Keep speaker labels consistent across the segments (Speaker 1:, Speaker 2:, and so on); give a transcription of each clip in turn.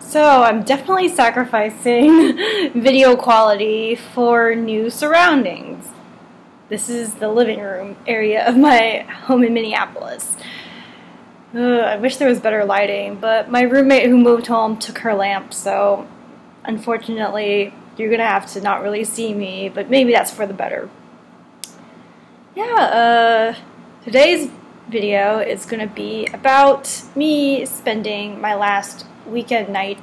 Speaker 1: So I'm definitely sacrificing video quality for new surroundings. This is the living room area of my home in Minneapolis. I wish there was better lighting, but my roommate who moved home took her lamp, so unfortunately you're gonna have to not really see me, but maybe that's for the better. Yeah, today's video is gonna be about me spending my last weekend night,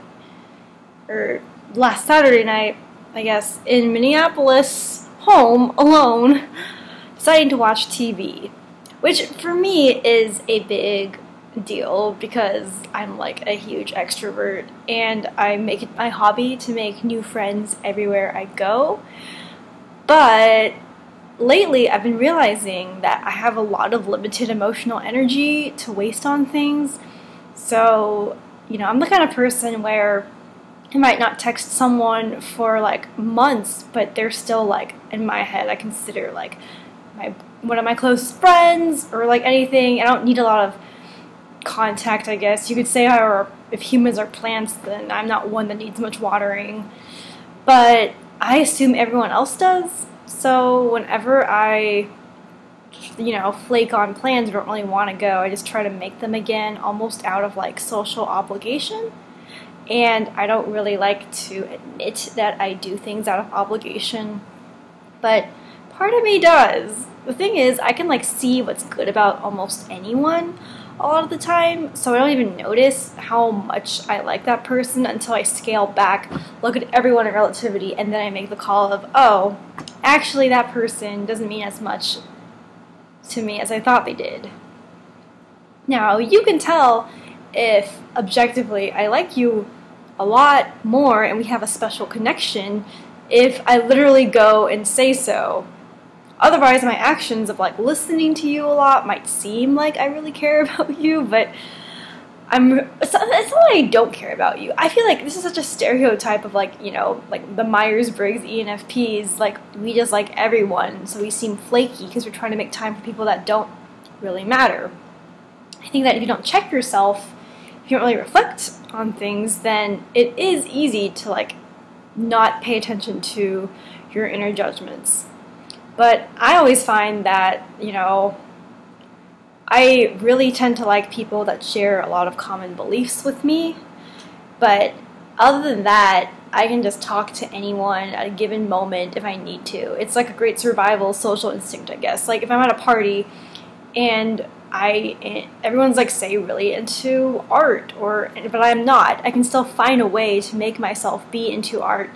Speaker 1: or last Saturday night, I guess, in Minneapolis, home, alone, deciding to watch TV, which for me is a big deal because I'm like a huge extrovert and I make it my hobby to make new friends everywhere I go. But lately I've been realizing that I have a lot of limited emotional energy to waste on things. So, you know, I'm the kind of person where I might not text someone for like months, but they're still like in my head. I consider like one of my closest friends or like anything. I don't need a lot of contact, I guess you could say, or if humans are plants, then I'm not one that needs much watering. But I assume everyone else does. So whenever I, flake on plans or don't really want to go, I just try to make them again almost out of like social obligation. And I don't really like to admit that I do things out of obligation, but part of me does. The thing is, I can like see what's good about almost anyone a lot of the time, so I don't even notice how much I like that person until I scale back, look at everyone in relativity, and then I make the call of, oh, actually that person doesn't mean as much to me as I thought they did. Now, you can tell if objectively I like you a lot more and we have a special connection if I literally go and say so. Otherwise, my actions of like listening to you a lot might seem like I really care about you, but it's not that I don't care about you. I feel like this is such a stereotype of like, like the Myers-Briggs ENFPs, like we just like everyone, so we seem flaky because we're trying to make time for people that don't really matter. I think that if you don't check yourself, if you don't really reflect on things, then it is easy to like not pay attention to your inner judgments. But I always find that, I really tend to like people that share a lot of common beliefs with me. But other than that, I can just talk to anyone at a given moment if I need to. It's like a great survival social instinct, I guess. Like if I'm at a party and everyone's like, say, really into art, but I'm not, I can still find a way to make myself be into art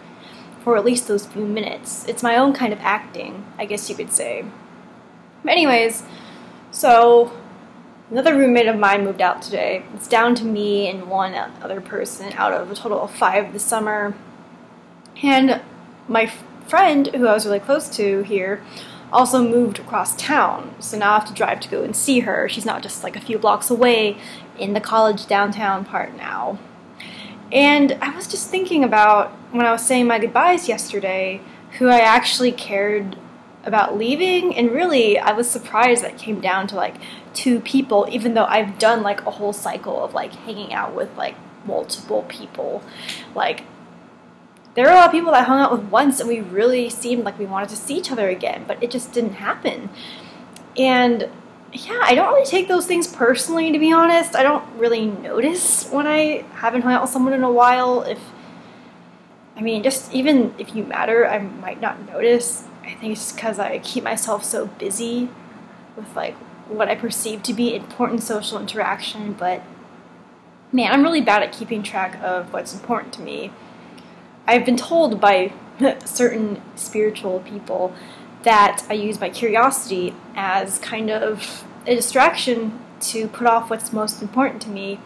Speaker 1: for at least those few minutes. It's my own kind of acting, I guess you could say. But anyways, so another roommate of mine moved out today. It's down to me and one other person out of a total of 5 this summer. And my friend, who I was really close to here, also moved across town. So now I have to drive to go and see her. She's not just like a few blocks away in the college downtown part now. And I was just thinking about, when I was saying my goodbyes yesterday, who I actually cared about leaving, and really I was surprised that it came down to like 2 people, even though I've done like a whole cycle of like hanging out with like multiple people. Like there were a lot of people that I hung out with once and we really seemed like we wanted to see each other again, but it just didn't happen. And yeah, I don't really take those things personally, to be honest. I don't really notice when I haven't hung out with someone in a while. Just even if you matter, I might not notice. I think it's just because I keep myself so busy with like what I perceive to be important social interaction, but man, I'm really bad at keeping track of what's important to me. I've been told by certain spiritual people that I use my curiosity as kind of a distraction to put off what's most important to me.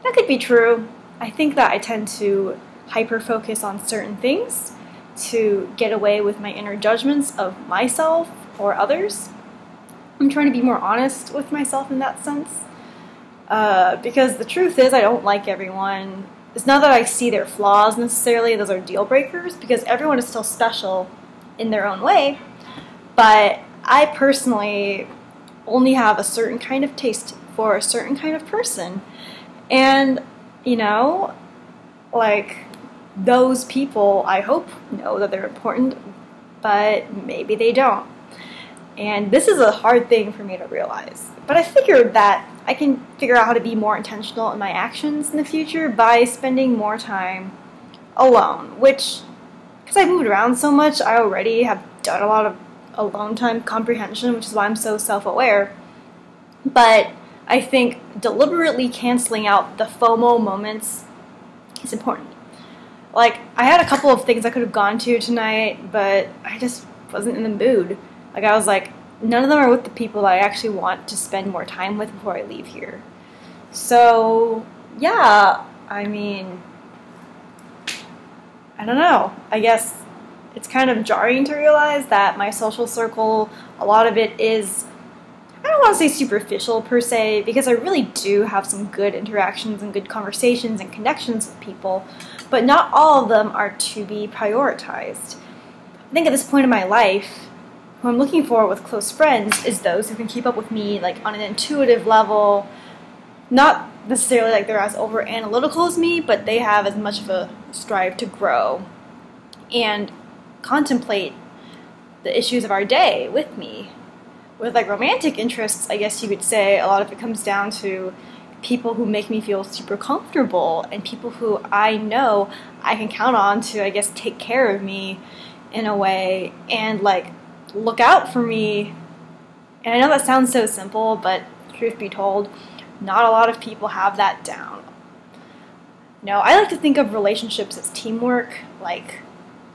Speaker 1: That could be true. I think that I tend to hyper-focus on certain things to get away with my inner judgments of myself or others. I'm trying to be more honest with myself in that sense. Because the truth is, I don't like everyone. It's not that I see their flaws necessarily, those are deal breakers, because everyone is still special in their own way, but I personally only have a certain kind of taste for a certain kind of person. And, Like, those people, I hope, know that they're important, but maybe they don't. And this is a hard thing for me to realize. But I figured that I can figure out how to be more intentional in my actions in the future by spending more time alone, which, because I've moved around so much, I already have done a lot of alone time comprehension, which is why I'm so self-aware. But I think deliberately canceling out the FOMO moments is important. Like, I had a couple of things I could have gone to tonight, but I just wasn't in the mood. Like, I was like, none of them are with the people that I actually want to spend more time with before I leave here. So, yeah, I mean, I don't know. I guess it's kind of jarring to realize that my social circle, a lot of it is, I don't want to say superficial per se, because I really do have some good interactions and good conversations and connections with people, but not all of them are to be prioritized. I think at this point in my life, who I'm looking for with close friends is those who can keep up with me like on an intuitive level, not necessarily like they're as over analytical as me, but they have as much of a strive to grow and contemplate the issues of our day with me. With like romantic interests, I guess you could say a lot of it comes down to people who make me feel super comfortable and people who I know I can count on to, I guess, take care of me in a way and like look out for me. And I know that sounds so simple, but truth be told, not a lot of people have that down. No, I like to think of relationships as teamwork, like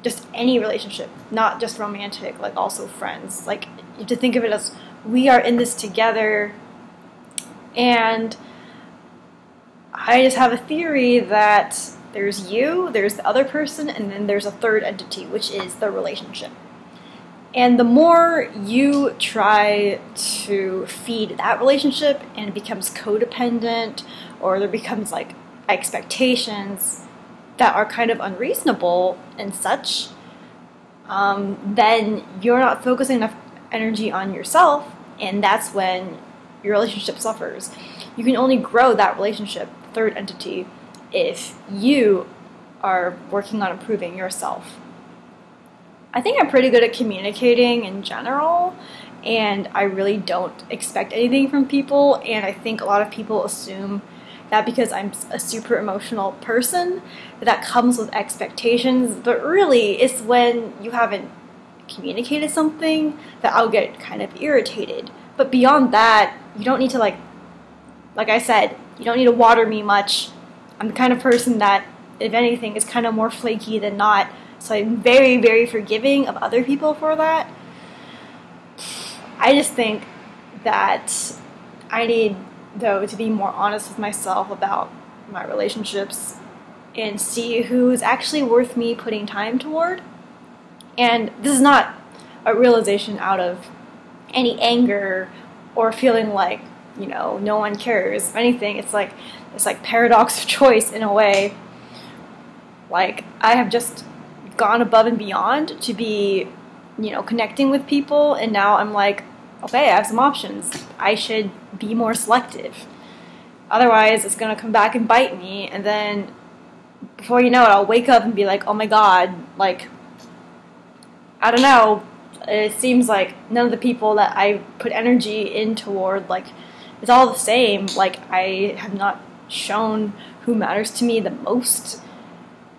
Speaker 1: just any relationship, not just romantic, like also friends. Like, you have to think of it as we are in this together, and I just have a theory that there's you, there's the other person, and then there's a third entity, which is the relationship. And the more you try to feed that relationship and it becomes codependent, or there becomes like expectations that are kind of unreasonable and such, then you're not focusing enough energy on yourself, and that's when your relationship suffers. You can only grow that relationship, third entity, if you are working on improving yourself. I think I'm pretty good at communicating in general, and I really don't expect anything from people, and I think a lot of people assume that because I'm a super emotional person, that comes with expectations, but really it's when you haven't communicated something that I'll get kind of irritated. But beyond that, you don't need to like I said, you don't need to water me much. I'm the kind of person that, if anything, is kind of more flaky than not, so I'm very, very forgiving of other people for that. I just think that I need, though, to be more honest with myself about my relationships and see who is actually worth me putting time toward. And this is not a realization out of any anger or feeling like, you know, no one cares. If anything, it's like paradox of choice in a way. Like, I have just gone above and beyond to be, you know, connecting with people, and now I'm like, okay, I have some options. I should be more selective. Otherwise, it's going to come back and bite me, and then before you know it, I'll wake up and be like, oh my god, like, I don't know, it seems like none of the people that I put energy in toward, like, it's all the same. Like, I have not shown who matters to me the most,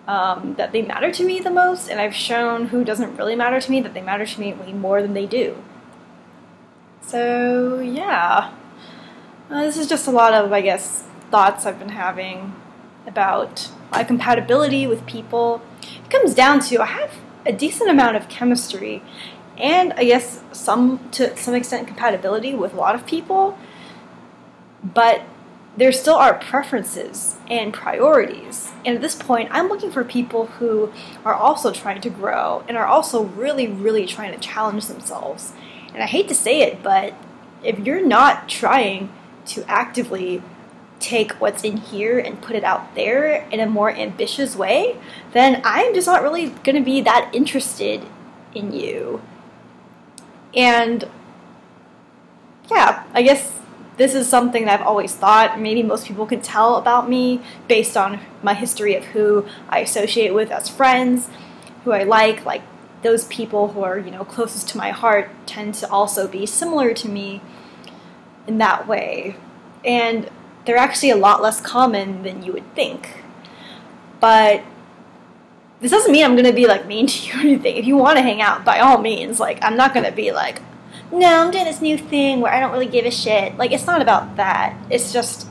Speaker 1: that they matter to me the most, and I've shown who doesn't really matter to me that they matter to me way more than they do. So, yeah. This is just a lot of, I guess, thoughts I've been having about my compatibility with people. It comes down to, I have a decent amount of chemistry, and I guess to some extent compatibility with a lot of people, but there still are preferences and priorities. And at this point, I'm looking for people who are also trying to grow and are also really, really trying to challenge themselves. And I hate to say it, but if you're not trying to actively take what's in here and put it out there in a more ambitious way, then I'm just not really going to be that interested in you. And yeah, I guess this is something that I've always thought. Maybe most people can tell about me based on my history of who I associate with as friends, who I like those people who are, closest to my heart tend to also be similar to me in that way. And they're actually a lot less common than you would think. But this doesn't mean I'm going to be mean to you or anything. If you want to hang out, by all means, I'm not going to be no, I'm doing this new thing where I don't really give a shit. It's not about that. It's just,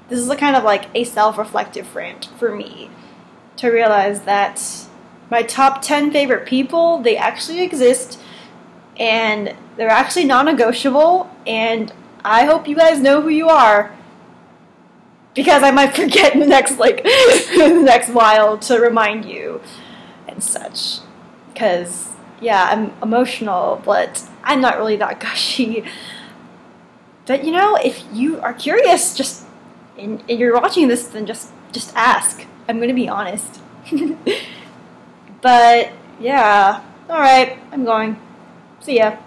Speaker 1: this is a kind of a self-reflective rant for me to realize that my top 10 favorite people, they actually exist, and they're actually non-negotiable, and I hope you guys know who you are, because I might forget in the next, the next while to remind you and such. Because, yeah, I'm emotional, but I'm not really that gushy. But, if you are curious, and you're watching this, then just ask. I'm going to be honest. But, yeah. Alright, I'm going. See ya.